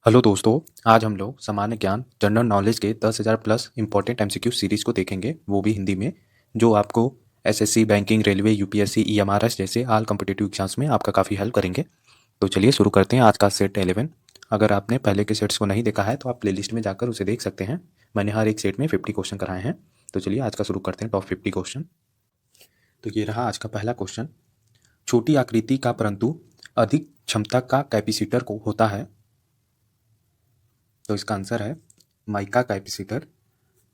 Hello दोस्तों, आज हम लोग सामान्य ज्ञान जनरल नॉलेज के 10,000 प्लस इंपॉर्टेंट एमसीक्यू सीरीज़ को देखेंगे, वो भी हिंदी में, जो आपको SSC, banking, railway, UPSC, EMRS जैसे ऑल कॉम्पिटिटिव एग्जाम्स में आपका काफ़ी हेल्प करेंगे। तो चलिए शुरू करते हैं आज का सेट 11। अगर आपने पहले के सेट्स को नहीं देखा है तो आप प्लेलिस्ट में जाकर उसे देख सकते हैं। मैंने हर एक सेट में 50 क्वेश्चन कराए हैं। तो चलिए आज का शुरू करते हैं टॉप 50 क्वेश्चन। तो ये रहा आज का पहला क्वेश्चन। छोटी आकृति का परंतु अधिक क्षमता का कैपेसिटर को होता है। तो इसका आंसर है माइका कैपेसिटर।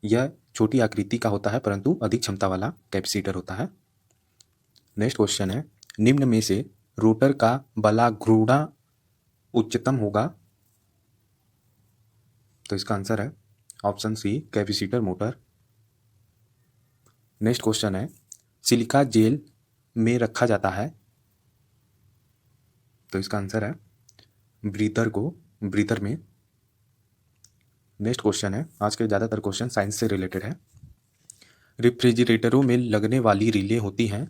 यह छोटी आकृति का होता है परंतु अधिक क्षमता वाला कैपेसिटर होता है। नेक्स्ट क्वेश्चन है, निम्न में से रोटर का बलाघूर्णन उच्चतम होगा। तो इसका आंसर है option C capacitor motor. Next question है, सिलिका जेल में रखा जाता है। तो इसका आंसर है ब्रीदर में। नेक्स्ट क्वेश्चन है, आज के ज़्यादातर क्वेश्चन साइंस से रिलेटेड है। रेफ्रिजरेटरों में लगने वाली रिले होती हैं।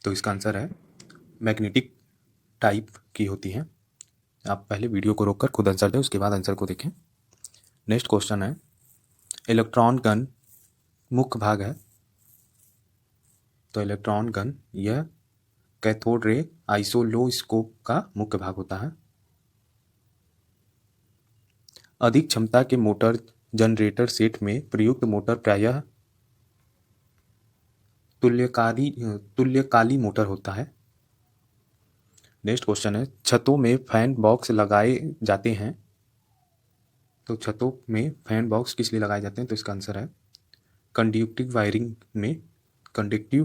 तो इसका आंसर है मैग्नेटिक टाइप की होती हैं। आप पहले वीडियो को रोककर खुद आंसर दें, उसके बाद आंसर को देखें। नेक्स्ट क्वेश्चन है, इलेक्ट्रॉन गन मुख्य भाग है। तो इलेक्ट्रॉन गन यह कैथोड रे आइसोलोस्कोप का मुख्य भाग होता है। अधिक क्षमता के मोटर जनरेटर सेट में प्रयुक्त मोटर प्रायः तुल्यकाली मोटर होता है। नेक्स्ट क्वेश्चन है, छतों में फैन बॉक्स लगाए जाते हैं। तो छतों में फैन बॉक्स किस लिए लगाए जाते हैं? तो इसका आंसर है कंडक्टिव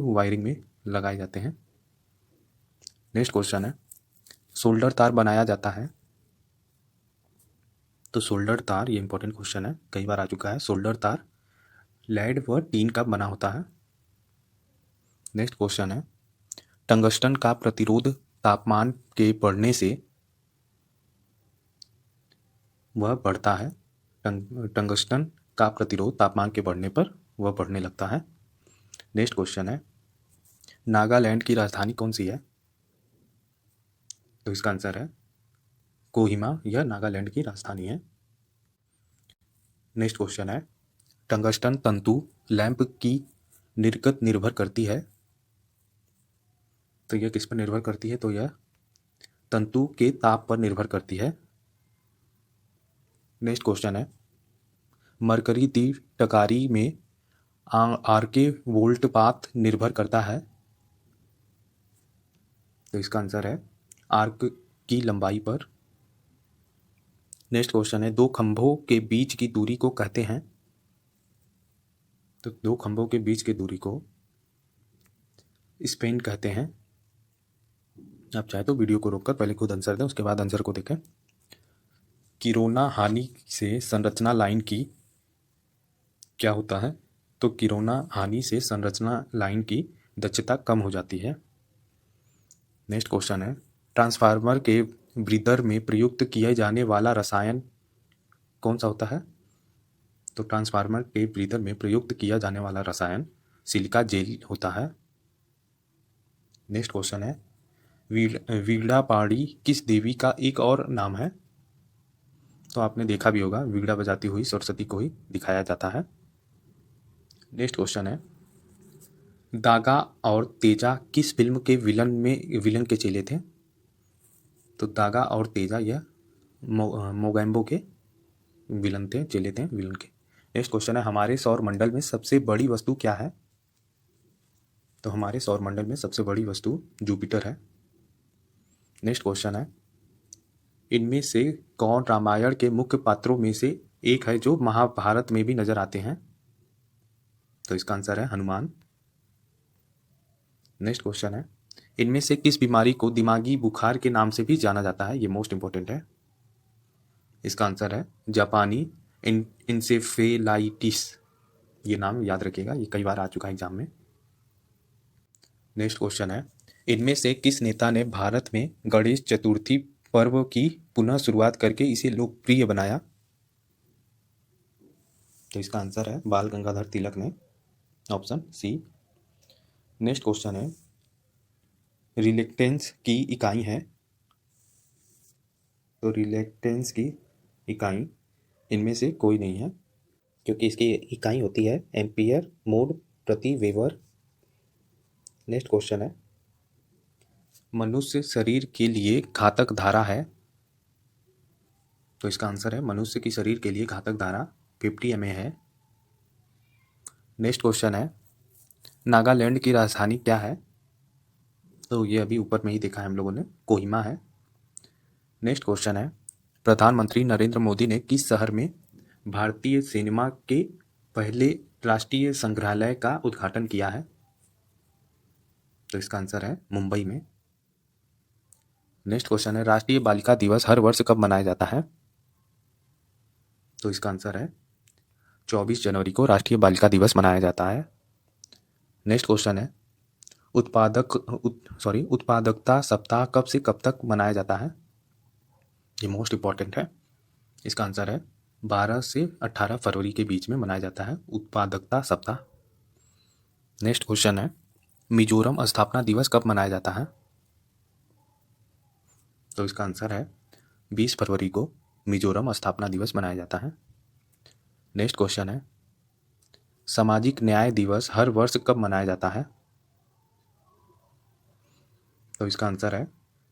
वायरिंग में लगाए जाते हैं। नेक्स्ट क्वेश्चन है, सोल्डर तार बनाया जाता है। तो सोल्डर तार, ये इंपॉर्टेंट क्वेश्चन है, कई बार आ चुका है। सोल्डर तार लेड व टीन का बना होता है। नेक्स्ट क्वेश्चन है, टंगस्टन का प्रतिरोध तापमान के बढ़ने से वह बढ़ता है। टंगस्टन का प्रतिरोध तापमान के बढ़ने पर वह बढ़ने लगता है। नेक्स्ट क्वेश्चन है, नागालैंड की राजधानी कौन सी है? तो इसका आंसर है कोहिमा, यह नागालैंड की राजधानी है। नेक्स्ट क्वेश्चन है, टंगस्टन तंतु लैंप की निर्गत निर्भर करती है। तो यह किस पर निर्भर करती है? तो यह तंतु के ताप पर निर्भर करती है। नेक्स्ट क्वेश्चन है, मरकरी दी टकारी में आर्के वोल्ट पाथ निर्भर करता है। तो इसका आंसर है आर्क की लंबाई पर। नेक्स्ट क्वेश्चन है, दो खंभों के बीच की दूरी को कहते हैं। तो दो खंभों के बीच की दूरी को स्पेन कहते हैं। आप चाहे तो वीडियो को रोककर पहले खुद आंसर दें, उसके बाद आंसर को देखें। किरोना हानि से संरचना लाइन की क्या होता है? तो किरोना हानि से संरचना लाइन की दक्षता कम हो जाती है। नेक्स्ट क्वेश्चन है, ट्रांसफार्मर के ब्रीदर में प्रयुक्त किया जाने वाला रसायन कौन सा होता है? तो ट्रांसफार्मर के ब्रीदर में प्रयुक्त किया जाने वाला रसायन सिलिका जेल होता है। नेक्स्ट क्वेश्चन है, वीणापाणी किस देवी का एक और नाम है? तो आपने देखा भी होगा, वीणा बजाती हुई सरस्वती को ही दिखाया जाता है। नेक्स्ट क्वेश्चन है, दागा और तेजा किस फिल्म के विलन के चेले थे? तो दागा और तेजा यह मोगैम्बो के विलन थे, चेले थे विलन के। नेक्स्ट क्वेश्चन है, हमारे सौर मंडल में सबसे बड़ी वस्तु क्या है? तो हमारे सौर मंडल में सबसे बड़ी वस्तु जुपिटर है। नेक्स्ट क्वेश्चन है, इनमें से कौन रामायण के मुख्य पात्रों में से एक है जो महाभारत में भी नजर आते हैं? तो इसका आंसर है हनुमान। नेक्स्ट क्वेश्चन है, इनमें से किस बीमारी को दिमागी बुखार के नाम से भी जाना जाता है? ये मोस्ट इंपॉर्टेंट है। इसका आंसर है जापानी इंसेफेलाइटिस। ये नाम याद रखिएगा, ये कई बार आ चुका है एग्जाम में। नेक्स्ट क्वेश्चन है, इनमें से किस नेता ने भारत में गणेश चतुर्थी पर्व की पुनः शुरुआत करके इसे लोकप्रिय बनाया? तो इसका आंसर है बाल गंगाधर तिलक ने, ऑप्शन सी। नेक्स्ट क्वेश्चन है, रिलेक्टेंस की इकाई है। तो रिलेक्टेंस की इकाई इनमें से कोई नहीं है, क्योंकि इसकी इकाई होती है एम्पियर मोल प्रति वेबर। नेक्स्ट क्वेश्चन है, मनुष्य शरीर के लिए घातक धारा है। तो इसका आंसर है मनुष्य की शरीर के लिए घातक धारा 50 mA है। नेक्स्ट क्वेश्चन है, नागालैंड की राजधानी क्या है। तो ये अभी ऊपर में ही देखा है हम लोगों ने, कोहिमा है। नेक्स्ट क्वेश्चन है, प्रधानमंत्री नरेंद्र मोदी ने किस शहर में भारतीय सिनेमा के पहले राष्ट्रीय संग्रहालय का उद्घाटन किया है। तो इसका आंसर है मुंबई में। नेक्स्ट क्वेश्चन है, राष्ट्रीय बालिका दिवस हर वर्ष कब मनाया जाता है। तो इसका आंसर है 24 जनवरी को राष्ट्रीय बालिका दिवस मनाया जाता है। नेक्स्ट क्वेश्चन है, उत्पादकता सप्ताह कब से कब तक मनाया जाता है। ये मोस्ट इंपॉर्टेंट है। इसका आंसर है 12 से 18 फरवरी के बीच में मनाया जाता है उत्पादकता सप्ताह। नेक्स्ट क्वेश्चन है, मिजोरम स्थापना दिवस कब मनाया जाता है। तो इसका आंसर है 20 फरवरी को मिजोरम स्थापना दिवस मनाया जाता है। नेक्स्ट क्वेश्चन है, सामाजिक न्याय दिवस हर वर्ष कब मनाया जाता है। तो इसका आंसर है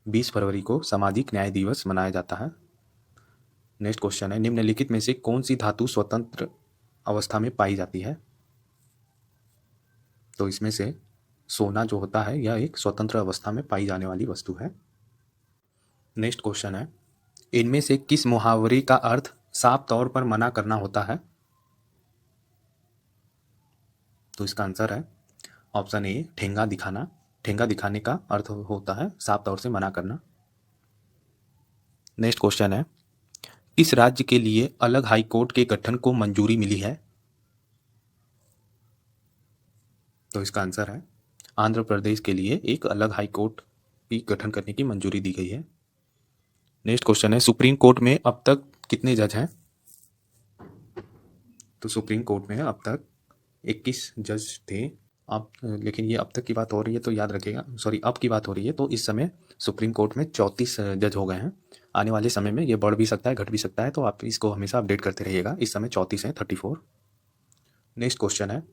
20 फरवरी को सामाजिक न्याय दिवस मनाया जाता है। नेक्स्ट क्वेश्चन है, निम्नलिखित में से कौन सी धातु स्वतंत्र अवस्था में पाई जाती है। तो इसमें से सोना जो होता है यह एक स्वतंत्र अवस्था में पाई जाने वाली वस्तु है। नेक्स्ट क्वेश्चन है, इनमें से किस मुहावरे का अर्थ साफ तौर पर मना करना होता है। तो इसका आंसर है ऑप्शन ए, ठेंगा दिखाना। ठेंगा दिखाने का अर्थ होता है साफ तौर से मना करना। नेक्स्ट क्वेश्चन है, किस राज्य के लिए अलग हाई कोर्ट के गठन को मंजूरी मिली है। तो इसका आंसर है आंध्र प्रदेश के लिए एक अलग हाई कोर्ट की गठन करने की मंजूरी दी गई है। नेक्स्ट क्वेश्चन है, सुप्रीम कोर्ट में अब तक कितने जज हैं। तो सुप्रीम कोर्ट में अब तक 21 जज थे। अब लेकिन ये अब तक की बात हो रही है तो याद रखिएगा, सॉरी अब की बात हो रही है, तो इस समय सुप्रीम कोर्ट में 34 जज हो गए हैं। आने वाले समय में ये बढ़ भी सकता है, घट भी सकता है, तो आप इसको हमेशा अपडेट करते रहिएगा। इस समय 34 हैं, 34। नेक्स्ट क्वेश्चन है,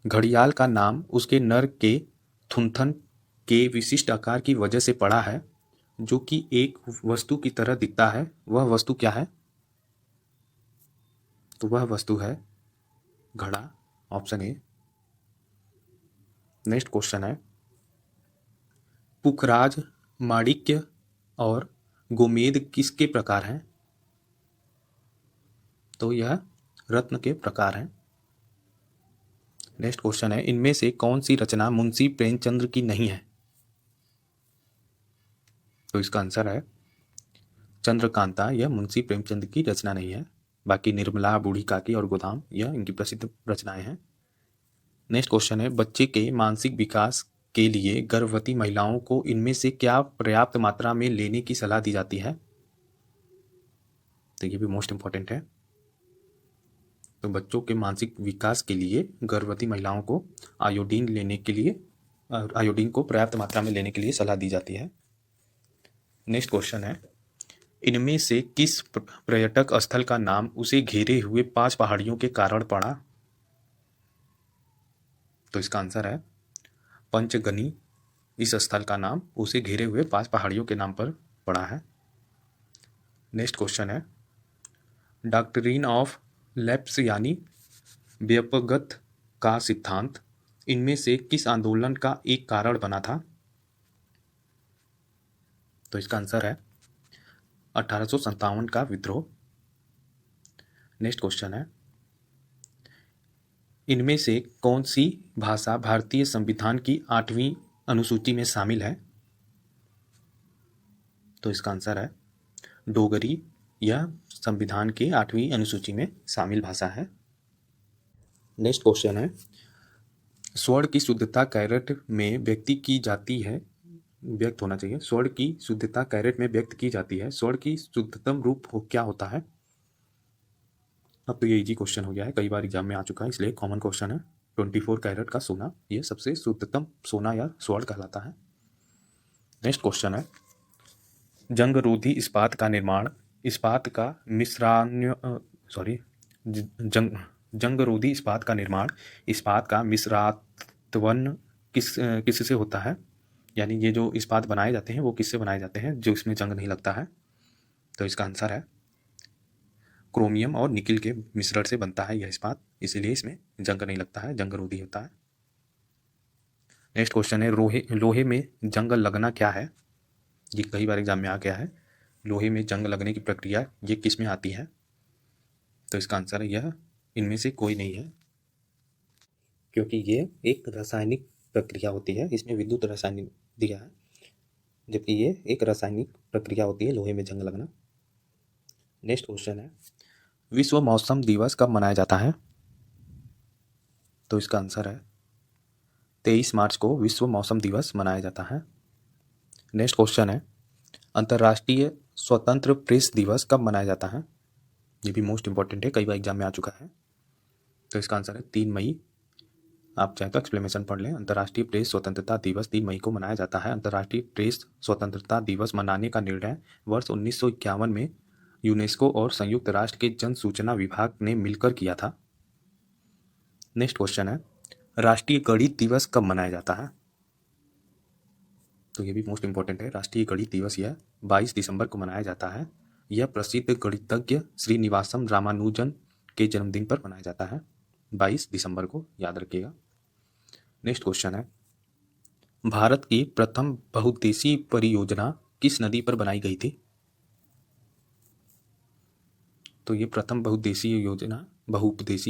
घड़ियाल का नाम उसके नर के थुनथन के विशिष्ट आकार की वजह से पड़ा है, जो कि एक वस्तु की तरह दिखता है। वह वस्तु क्या है। तो वह वस्तु है घड़ा, ऑप्शन ए। नेक्स्ट क्वेश्चन है, पुखराज, माणिक्य और गोमेद किसके प्रकार हैं। तो यह रत्न के प्रकार हैं। नेक्स्ट क्वेश्चन है, इनमें से कौन सी रचना मुंशी प्रेमचंद्र की नहीं है। तो इसका आंसर है चंद्रकांता। यह मुंशी प्रेमचंद की रचना नहीं है। बाकी निर्मला, बूढ़ी काकी और गोदाम यह इनकी प्रसिद्ध रचनाएं हैं। नेक्स्ट क्वेश्चन है, बच्चे के मानसिक विकास के लिए गर्भवती महिलाओं को इनमें से क्या पर्याप्त मात्रा में लेने की सलाह दी जाती है। तो ये भी मोस्ट इंपॉर्टेंट है। तो बच्चों के मानसिक विकास के लिए गर्भवती महिलाओं को आयोडीन को पर्याप्त मात्रा में लेने के लिए सलाह दी जाती है। नेक्स्ट क्वेश्चन है, इनमें से किस पर्यटक स्थल का नाम उसे घेरे हुए 5 पहाड़ियों के कारण पड़ा। तो इसका आंसर है पंचगनी। इस स्थल का नाम उसे घेरे हुए 5 पहाड़ियों के नाम पर पड़ा है। नेक्स्ट क्वेश्चन है, डॉक्ट्रिन ऑफ लैप्स यानी व्यपगत का सिद्धांत इनमें से किस आंदोलन का एक कारण बना था। तो इसका आंसर है 1857 का विद्रोह। नेक्स्ट क्वेश्चन है, इनमें से कौन सी भाषा भारतीय संविधान की 8वीं अनुसूची में शामिल है। तो इसका आंसर है डोगरी। यह संविधान की 8वीं अनुसूची में शामिल भाषा है। नेक्स्ट क्वेश्चन है, स्वर्ण की शुद्धता कैरेट में व्यक्त होना चाहिए। स्वर्ण की शुद्धता कैरेट में व्यक्त की जाती है। स्वर्ण की शुद्धतम रूप क्या होता है। अब तो ये इजी क्वेश्चन हो गया है, कई बार एग्जाम में आ चुका है, इसलिए कॉमन क्वेश्चन है। 24 कैरेट का सोना यह सबसे शुद्धतम सोना या स्वर्ण कहलाता है। नेक्स्ट क्वेश्चन है, जंगरोधी इस्पात का निर्माण इस्पात का मिश्रान्य सॉरी जंगरोधी इस्पात का निर्माण इस्पात का मिश्रात्वन किससे होता है? यानी ये जो इस्पात बनाए जाते हैं वो किससे बनाए जाते हैं जो इसमें जंग नहीं लगता है? तो इसका आंसर है क्रोमियम और निकिल के मिश्रण से बनता है यह इस्पात, इसीलिए इसमें जंग नहीं लगता है, जंगरोधी होता है। नेक्स्ट क्वेश्चन है लोहे में जंग लगना क्या है? ये कई बार एग्जाम में आ गया है। लोहे में जंग लगने की प्रक्रिया ये किस में आती है? तो इसका आंसर है यह इनमें से कोई नहीं है, क्योंकि ये एक रासायनिक प्रक्रिया होती है, इसमें विद्युत रासायनिक दिया है, जबकि ये एक रासायनिक प्रक्रिया होती है लोहे में जंग लगना। नेक्स्ट क्वेश्चन है विश्व मौसम दिवस कब मनाया जाता है? तो इसका आंसर है 23 मार्च को विश्व मौसम दिवस मनाया जाता है। नेक्स्ट क्वेश्चन है अंतर्राष्ट्रीय स्वतंत्र प्रेस दिवस कब मनाया जाता है? ये भी मोस्ट इंपॉर्टेंट है, कई बार एग्जाम में आ चुका है। तो इसका आंसर है 3 मई। आप चाहे तो एक्सप्लेनेशन पढ़ लें। अंतर्राष्ट्रीय प्रेस स्वतंत्रता दिवस 3 मई को मनाया जाता है। अंतर्राष्ट्रीय प्रेस स्वतंत्रता दिवस मनाने का निर्णय वर्ष 1951 में यूनेस्को और संयुक्त राष्ट्र के जन सूचना विभाग ने मिलकर किया था। नेक्स्ट क्वेश्चन है राष्ट्रीय गणित दिवस कब मनाया जाता है? तो ये भी मोस्ट इंपॉर्टेंट है। राष्ट्रीय गणित दिवस यह 22 दिसंबर को मनाया जाता है। यह प्रसिद्ध गणितज्ञ श्रीनिवासम रामानुजन के जन्मदिन पर मनाया जाता है 22 दिसंबर को, याद रखिएगा। नेक्स्ट क्वेश्चन है भारत की प्रथम बहुउद्देशीय परियोजना किस नदी पर बनाई गई थी? तो ये प्रथम बहुउद्देशीय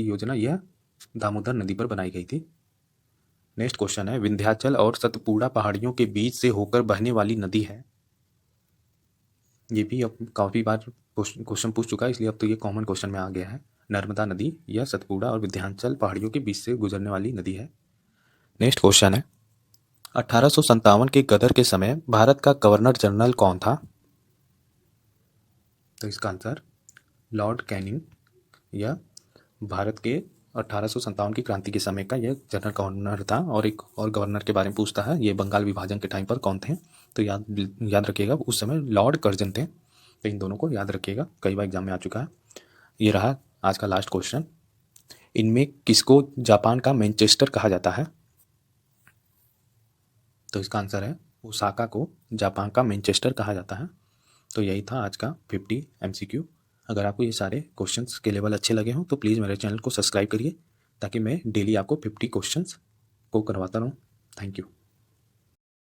योजना यह दामोदर नदी पर बनाई गई थी। नेक्स्ट क्वेश्चन है विंध्याचल और सतपुड़ा पहाड़ियों के बीच से होकर बहने वाली नदी है। ये भी अब काफ़ी बार क्वेश्चन पूछ चुका है, इसलिए अब तो ये कॉमन क्वेश्चन में आ गया है। नर्मदा नदी यह सतपुड़ा और विंध्याचल पहाड़ियों के बीच से गुजरने वाली नदी है। नेक्स्ट क्वेश्चन है 1857 के गदर के समय भारत का गवर्नर जनरल कौन था? तो इसका आंसर लॉर्ड कैनिंग। यह भारत के 1857 की क्रांति के समय का यह जनरल गवर्नर था। और एक और गवर्नर के बारे में पूछता है, ये बंगाल विभाजन के टाइम पर कौन थे? तो याद रखिएगा उस समय लॉर्ड कर्जन थे। तो इन दोनों को याद रखिएगा, कई बार एग्जाम में आ चुका है। ये रहा आज का लास्ट क्वेश्चन। इनमें किसको जापान का मैनचेस्टर कहा जाता है? तो इसका आंसर है ओसाका को जापान का मैनचेस्टर कहा जाता है। तो यही था आज का 50 MCQ। अगर आपको ये सारे क्वेश्चंस के लेवल अच्छे लगे हों तो प्लीज़ मेरे चैनल को सब्सक्राइब करिए, ताकि मैं डेली आपको 50 क्वेश्चंस को करवाता रहूँ। Thank you.